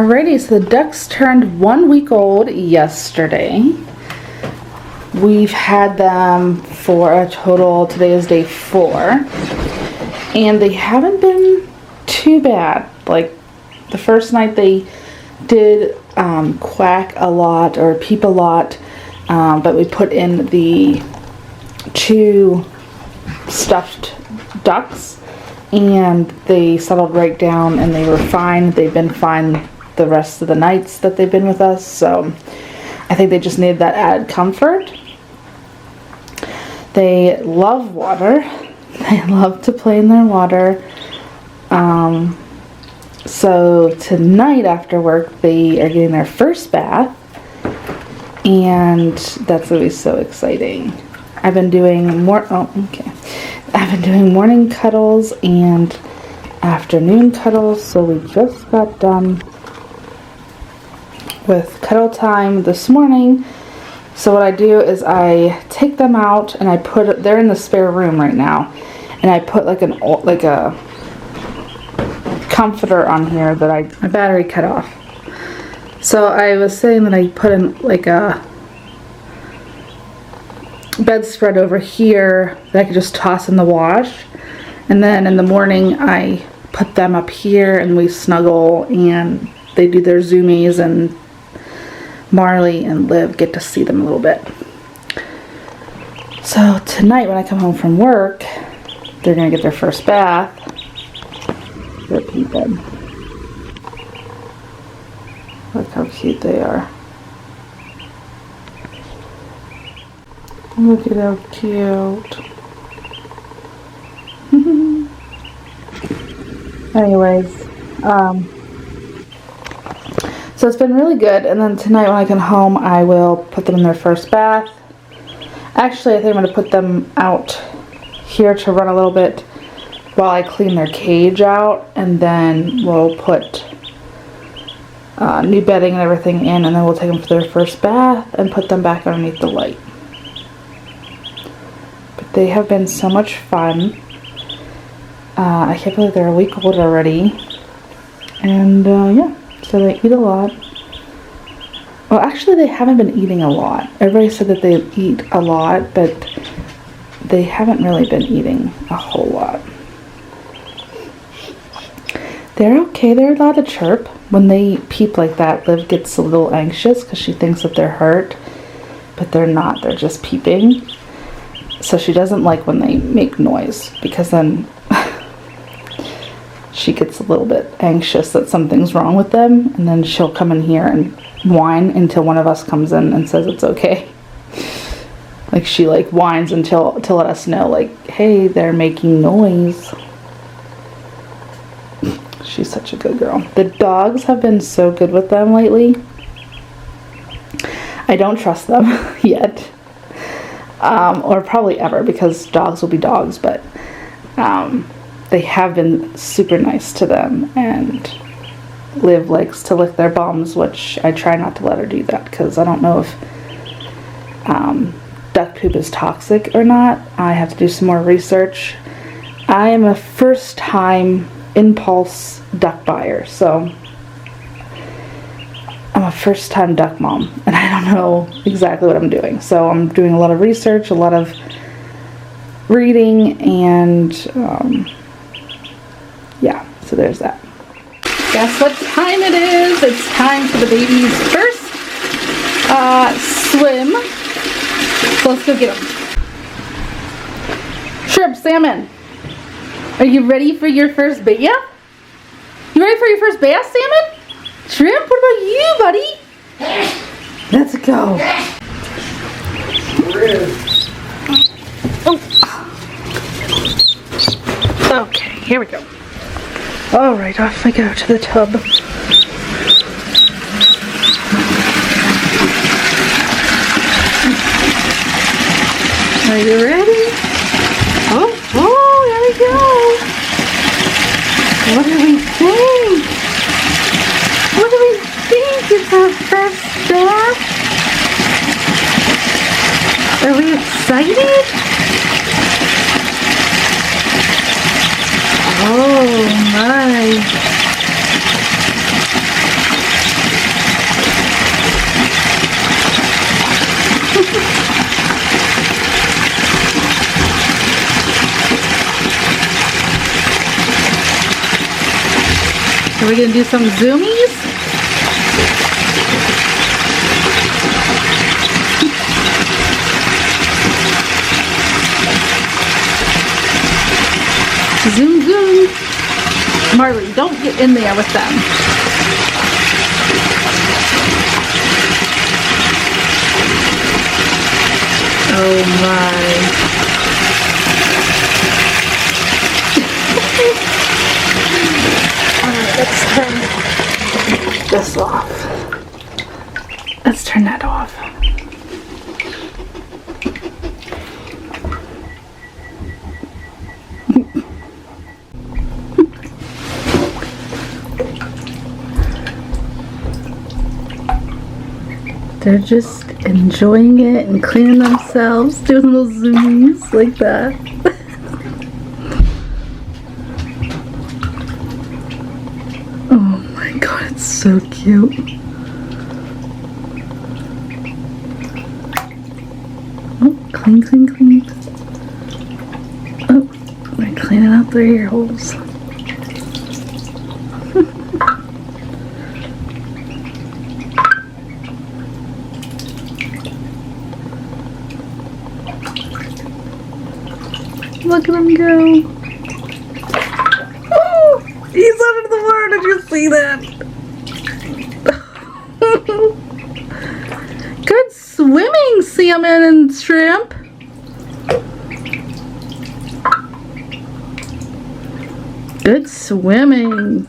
Alrighty, so the ducks turned 1 week old yesterday. We've had them for a total, today is day 4, and they haven't been too bad. Like, the first night they did quack a lot or peep a lot, but we put in the 2 stuffed ducks and they settled right down and they were fine. They've been fine the rest of the nights that they've been with us, so I think they just needed that added comfort. They love water. They love to play in their water. So tonight after work they are getting their first bath, and that's going to be so exciting. I've been doing I've been doing morning cuddles and afternoon cuddles, so we just got done with cuddle time this morning. So what I do is I take them out and I they're in the spare room right now, and I put like a comforter on here that my battery cut off. So I was saying that I put in like a bedspread over here that I could just toss in the wash, and then in the morning I put them up here and we snuggle and they do their zoomies, and Marley and Liv get to see them a little bit. So tonight when I come home from work, they're gonna get their first bath. They're peeping. Look how cute they are. Look at how cute. Anyways, so it's been really good, and then tonight when I come home I will put them in their first bath. Actually, I think I'm going to put them out here to run a little bit while I clean their cage out, and then we'll put new bedding and everything in, and then we'll take them for their first bath and put them back underneath the light. But they have been so much fun. I can't believe they're a week old already, and yeah. So they eat a lot. Well, actually they haven't been eating a lot. Everybody said that they eat a lot, but they haven't really been eating a whole lot. They're okay. They're allowed to chirp. When they peep like that, Liv gets a little anxious because she thinks that they're hurt, but they're not. They're just peeping. So she doesn't like when they make noise, because then she gets a little bit anxious that something's wrong with them, and then she'll come in here and whine until one of us comes in and says it's okay. Like, she whines until to let us know, like, hey, they're making noise. She's such a good girl. The dogs have been so good with them lately. I don't trust them yet, or probably ever, because dogs will be dogs, but they have been super nice to them, and Liv likes to lick their bums, which I try not to let her do that, because I don't know if duck poop is toxic or not. I have to do some more research. I am a first-time impulse duck buyer, so I'm a first-time duck mom, and I don't know exactly what I'm doing. So I'm doing a lot of research, a lot of reading, and yeah, so there's that. Guess what time it is? It's time for the baby's first swim. So let's go get them. Shrimp, salmon. Are you ready for your first bath? You ready for your first bath, salmon? Shrimp, what about you, buddy? Let's go. Oh. Okay, here we go. All right, off I go to the tub. Are you ready? Oh, there we go. What do we think? What do we think? It's our first bath. Are we excited? Oh my. Are we gonna do some zoomies? Zoom, zoom. Marley, don't get in there with them. Oh my. Alright, let's turn this off. Let's turn that off. They're just enjoying it and cleaning themselves, doing little zoomies like that. Oh my god, it's so cute. Oh, clean, clean, clean. Oh, they're cleaning out their ear holes. Look at him go. Oh, he's under the water. Did you see that? Good swimming, salmon and shrimp. Good swimming.